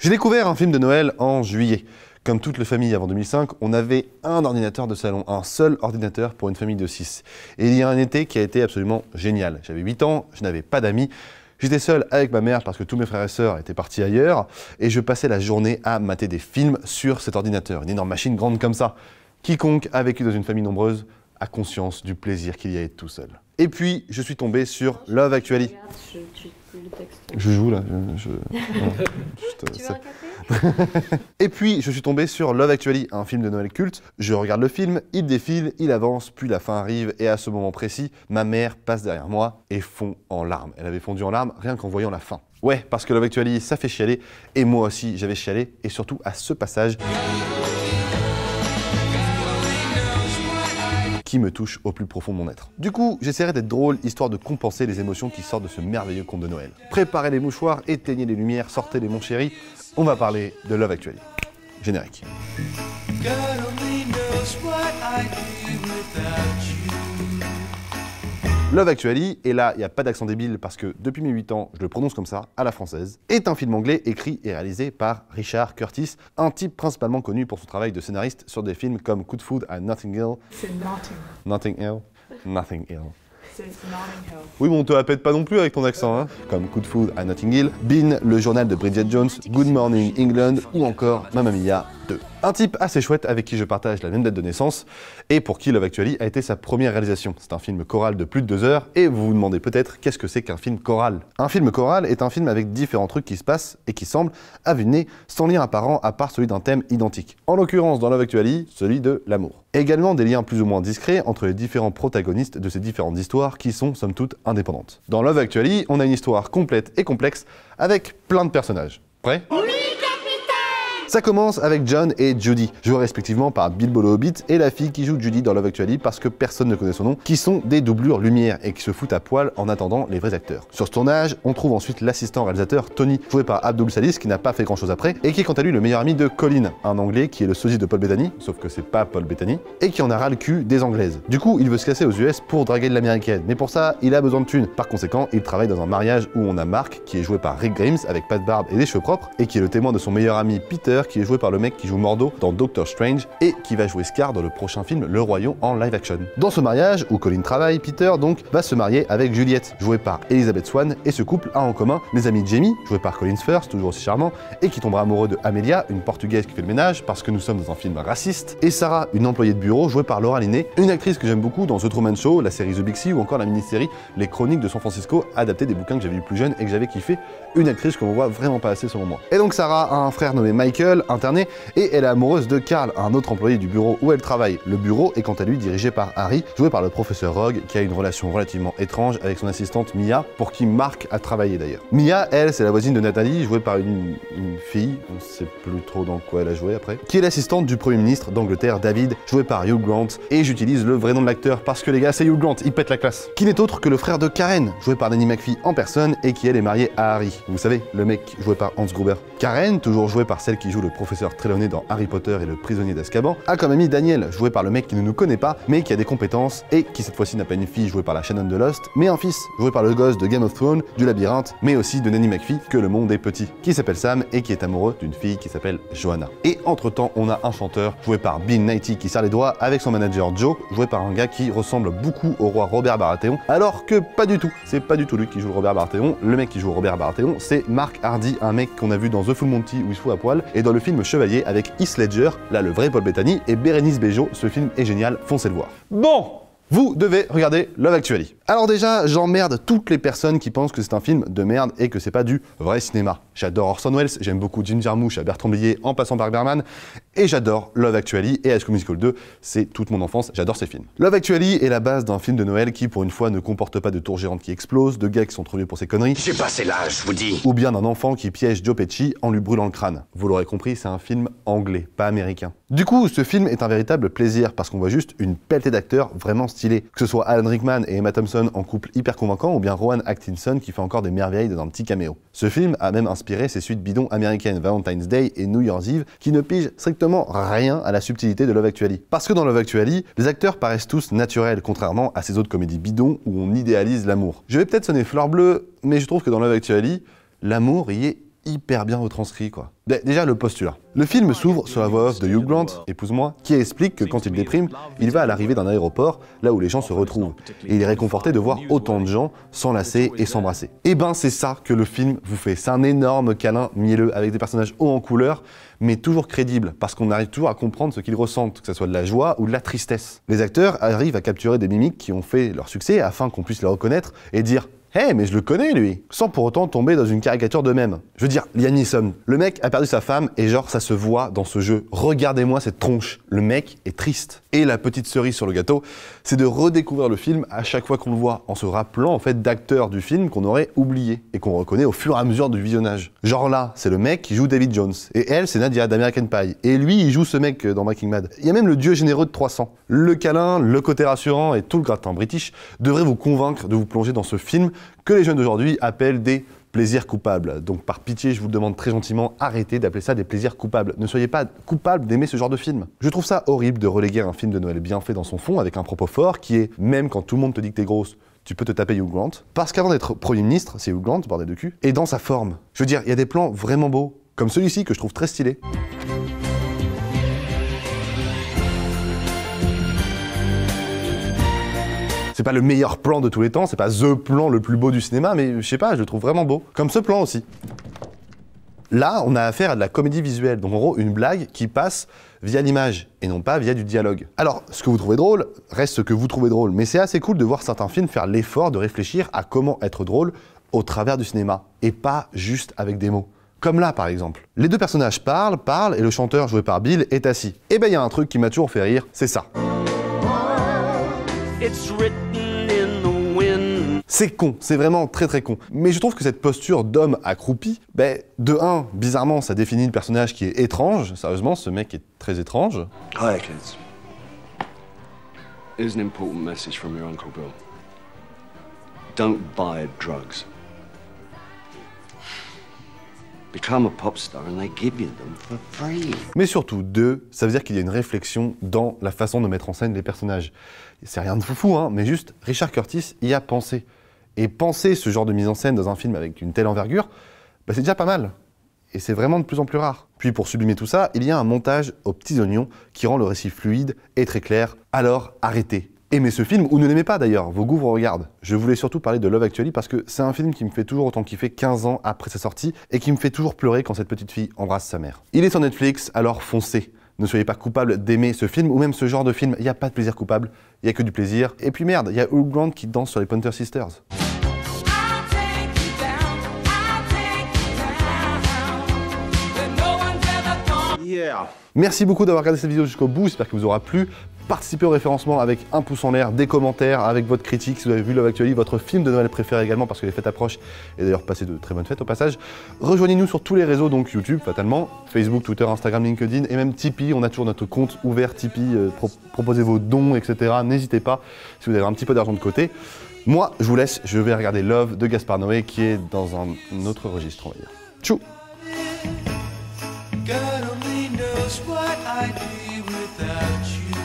J'ai découvert un film de Noël en juillet. Comme toute la famille avant 2005, on avait un ordinateur de salon, un seul ordinateur pour une famille de 6. Et il y a un été qui a été absolument génial. J'avais 8 ans, je n'avais pas d'amis, j'étais seul avec ma mère parce que tous mes frères et sœurs étaient partis ailleurs, et je passais la journée à mater des films sur cet ordinateur, une énorme machine grande comme ça. Quiconque a vécu dans une famille nombreuse a conscience du plaisir qu'il y a à être tout seul. Et puis, je suis tombé sur Love Actually. Je joue là. Tu veux un café? Et puis, je suis tombé sur Love Actually, un film de Noël culte. Je regarde le film, il défile, il avance, puis la fin arrive, et à ce moment précis, ma mère passe derrière moi et fond en larmes. Elle avait fondu en larmes rien qu'en voyant la fin. Ouais, parce que Love Actually, ça fait chialer, et moi aussi, j'avais chialé, et surtout à ce passage qui me touche au plus profond de mon être. Du coup, j'essaierai d'être drôle, histoire de compenser les émotions qui sortent de ce merveilleux conte de Noël. Préparez les mouchoirs, éteignez les lumières, sortez les mon chéri, on va parler de Love Actually. Générique. Love Actually, et là, il n'y a pas d'accent débile parce que depuis mes 8 ans, je le prononce comme ça, à la française, est un film anglais écrit et réalisé par Richard Curtis, un type principalement connu pour son travail de scénariste sur des films comme Good Food à Notting Hill. C'est Notting. Notting Hill. Notting Hill. C'est Notting Hill. Oui, bon, on te la pète pas non plus avec ton accent, hein. Comme Good Food à Notting Hill, Bean, le journal de Bridget Jones, Good Morning England ou encore Mamma Mia 2. Un type assez chouette avec qui je partage la même date de naissance et pour qui Love Actually a été sa première réalisation. C'est un film choral de plus de 2 heures et vous vous demandez peut-être qu'est-ce que c'est qu'un film choral. Un film choral est un film avec différents trucs qui se passent et qui semblent, à vue de nez, sans lien apparent à part celui d'un thème identique. En l'occurrence dans Love Actually, celui de l'amour. Et également des liens plus ou moins discrets entre les différents protagonistes de ces différentes histoires qui sont somme toute indépendantes. Dans Love Actually, on a une histoire complète et complexe avec plein de personnages. Prêt ? Ça commence avec John et Judy, joués respectivement par Bilbo le Hobbit et la fille qui joue Judy dans Love Actually parce que personne ne connaît son nom, qui sont des doublures lumière et qui se foutent à poil en attendant les vrais acteurs. Sur ce tournage, on trouve ensuite l'assistant réalisateur Tony, joué par Abdul Salis, qui n'a pas fait grand chose après, et qui est quant à lui le meilleur ami de Colin, un anglais qui est le sosie de Paul Bettany, sauf que c'est pas Paul Bettany, et qui en a ras le cul des anglaises. Du coup, il veut se casser aux US pour draguer de l'américaine, mais pour ça, il a besoin de thunes. Par conséquent, il travaille dans un mariage où on a Mark, qui est joué par Rick Grimes, avec pas de barbe et des cheveux propres, et qui est le témoin de son meilleur ami Peter, qui est joué par le mec qui joue Mordo dans Doctor Strange et qui va jouer Scar dans le prochain film Le Roi Lion en live action. Dans ce mariage, où Colin travaille, Peter donc va se marier avec Juliette, jouée par Elizabeth Swann, et ce couple a en commun les amis Jamie, joué par Colin Firth, toujours aussi charmant, et qui tombera amoureux de Amelia, une portugaise qui fait le ménage parce que nous sommes dans un film raciste, et Sarah, une employée de bureau jouée par Laura Linney, une actrice que j'aime beaucoup dans The Truman Show, la série The Big Sea ou encore la mini-série Les Chroniques de San Francisco, adaptée des bouquins que j'avais lu plus jeune et que j'avais kiffé, une actrice qu'on voit vraiment pas assez selon moi. Et donc Sarah a un frère nommé Michael, interné, et elle est amoureuse de Carl, un autre employé du bureau où elle travaille. Le bureau est quant à lui dirigé par Harry, joué par le professeur Rogue, qui a une relation relativement étrange avec son assistante Mia, pour qui Mark a travaillé d'ailleurs. Mia, elle, c'est la voisine de Nathalie, jouée par une fille, on sait plus trop dans quoi elle a joué après, qui est l'assistante du Premier ministre d'Angleterre, David, joué par Hugh Grant, et j'utilise le vrai nom de l'acteur parce que les gars, c'est Hugh Grant, il pète la classe. Qui n'est autre que le frère de Karen, joué par Danny McPhee en personne, et qui elle est mariée à Harry. Vous savez, le mec joué par Hans Gruber. Karen, toujours joué par celle qui joue le professeur Trelawney dans Harry Potter et le prisonnier d'Azkaban, a comme ami Daniel, joué par le mec qui ne nous connaît pas, mais qui a des compétences, et qui cette fois-ci n'a pas une fille jouée par la Shannon de Lost, mais un fils, joué par le gosse de Game of Thrones, du Labyrinthe, mais aussi de Nanny McPhee, que le monde est petit, qui s'appelle Sam, et qui est amoureux d'une fille qui s'appelle Joanna. Et entre-temps, on a un chanteur, joué par Bill Nighy, qui serre les doigts avec son manager Joe, joué par un gars qui ressemble beaucoup au roi Robert Baratheon, alors que pas du tout, c'est pas du tout lui qui joue le Robert Baratheon, le mec qui joue Robert Baratheon, c'est Mark Hardy, un mec qu'on a vu dans The Full Monty où il se fout à poil, et dans le film Chevalier avec Heath Ledger, là le vrai Paul Bettany, et Bérénice Bejo, ce film est génial, foncez le voir. Bon, vous devez regarder Love Actually. Alors déjà, j'emmerde toutes les personnes qui pensent que c'est un film de merde et que c'est pas du vrai cinéma. J'adore Orson Welles, j'aime beaucoup Jim Jarmusch à Bertrand Blier en passant par Bergman, et j'adore Love Actually et High School Musical 2, c'est toute mon enfance, j'adore ces films. Love Actually est la base d'un film de Noël qui, pour une fois, ne comporte pas de tours géantes qui explosent, de gars qui sont trop vieux pour ses conneries. J'ai passé l'âge, je vous dis. Ou bien d'un enfant qui piège Joe Pesci en lui brûlant le crâne. Vous l'aurez compris, c'est un film anglais, pas américain. Du coup, ce film est un véritable plaisir parce qu'on voit juste une pelletée d'acteurs vraiment stylés. Que ce soit Alan Rickman et Emma Thompson en couple hyper convaincant ou bien Rowan Atkinson qui fait encore des merveilles dans un petit caméo. Ce film a même inspiré ses suites bidons américaines Valentine's Day et New Year's Eve qui ne pigent strictement rien à la subtilité de Love Actually. Parce que dans Love Actually, les acteurs paraissent tous naturels contrairement à ces autres comédies bidons où on idéalise l'amour. Je vais peut-être sonner fleur bleue, mais je trouve que dans Love Actually, l'amour y est hyper bien retranscrit, quoi. Déjà, le postulat. Le film s'ouvre sur la voix off de Hugh Grant, épouse-moi, qui explique que quand il déprime, il va à l'arrivée d'un aéroport, là où les gens se retrouvent. Et il est réconforté de voir autant de gens s'enlacer et s'embrasser. Et ben, c'est ça que le film vous fait. C'est un énorme câlin mielleux avec des personnages hauts en couleur, mais toujours crédibles, parce qu'on arrive toujours à comprendre ce qu'ils ressentent, que ce soit de la joie ou de la tristesse. Les acteurs arrivent à capturer des mimiques qui ont fait leur succès afin qu'on puisse les reconnaître et dire « Hey, mais je le connais, lui !» sans pour autant tomber dans une caricature d'eux-mêmes. Je veux dire, Liam Neeson, le mec a perdu sa femme et genre ça se voit dans ce jeu. Regardez-moi cette tronche. Le mec est triste. Et la petite cerise sur le gâteau, c'est de redécouvrir le film à chaque fois qu'on le voit, en se rappelant en fait d'acteurs du film qu'on aurait oubliés et qu'on reconnaît au fur et à mesure du visionnage. Genre là, c'est le mec qui joue David Jones, et elle, c'est Nadia d'American Pie, et lui, il joue ce mec dans Breaking Bad. Il y a même le dieu généreux de 300. Le câlin, le côté rassurant et tout le gratin british devraient vous convaincre de vous plonger dans ce film que les jeunes d'aujourd'hui appellent des plaisirs coupables. Donc par pitié, je vous demande très gentiment, arrêtez d'appeler ça des plaisirs coupables. Ne soyez pas coupables d'aimer ce genre de film. Je trouve ça horrible de reléguer un film de Noël bien fait dans son fond avec un propos fort qui est, même quand tout le monde te dit que t'es grosse, tu peux te taper Hugh Grant. Parce qu'avant d'être Premier ministre, c'est Hugh Grant, bordel de cul, et dans sa forme. Je veux dire, il y a des plans vraiment beaux, comme celui-ci que je trouve très stylé. C'est pas le meilleur plan de tous les temps, c'est pas THE plan le plus beau du cinéma, mais je sais pas, je le trouve vraiment beau. Comme ce plan aussi. Là, on a affaire à de la comédie visuelle, donc en gros, une blague qui passe via l'image, et non pas via du dialogue. Alors, ce que vous trouvez drôle, reste ce que vous trouvez drôle, mais c'est assez cool de voir certains films faire l'effort de réfléchir à comment être drôle au travers du cinéma, et pas juste avec des mots. Comme là, par exemple. Les deux personnages parlent, et le chanteur joué par Bill est assis. Et ben, il y a un truc qui m'a toujours fait rire, c'est ça. C'est con, c'est vraiment très très con. Mais je trouve que cette posture d'homme accroupi, de un, bizarrement, ça définit le personnage qui est étrange. Sérieusement, ce mec est très étrange. Hi, kids. Here's an important message from your Uncle Bill. Don't buy drugs. Become a pop star and they give you them for free. Mais surtout, deux, ça veut dire qu'il y a une réflexion dans la façon de mettre en scène les personnages. C'est rien de foufou, hein, mais juste, Richard Curtis y a pensé. Et penser ce genre de mise en scène dans un film avec une telle envergure, c'est déjà pas mal. Et c'est vraiment de plus en plus rare. Puis pour sublimer tout ça, il y a un montage aux petits oignons qui rend le récit fluide et très clair. Alors arrêtez. Aimez ce film, ou ne l'aimez pas d'ailleurs, vos goûts vous regardent. Je voulais surtout parler de Love Actually parce que c'est un film qui me fait toujours autant kiffer 15 ans après sa sortie et qui me fait toujours pleurer quand cette petite fille embrasse sa mère. Il est sur Netflix, alors foncez. Ne soyez pas coupable d'aimer ce film ou même ce genre de film. Il n'y a pas de plaisir coupable, il n'y a que du plaisir. Et puis merde, il y a Hugh Grant qui danse sur les Pointer Sisters. Yeah. Merci beaucoup d'avoir regardé cette vidéo jusqu'au bout, j'espère que vous aura plu. Participez au référencement avec un pouce en l'air, des commentaires, avec votre critique si vous avez vu Love Actually, votre film de Noël préféré également parce que les fêtes approchent et d'ailleurs passez de très bonnes fêtes au passage. Rejoignez-nous sur tous les réseaux, donc YouTube fatalement, Facebook, Twitter, Instagram, LinkedIn et même Tipeee. On a toujours notre compte ouvert Tipeee, proposez vos dons, etc. N'hésitez pas si vous avez un petit peu d'argent de côté. Moi, je vous laisse, je vais regarder Love de Gaspard Noé qui est dans un autre registre, on va dire. Tchou! God only knows what I'd be without you.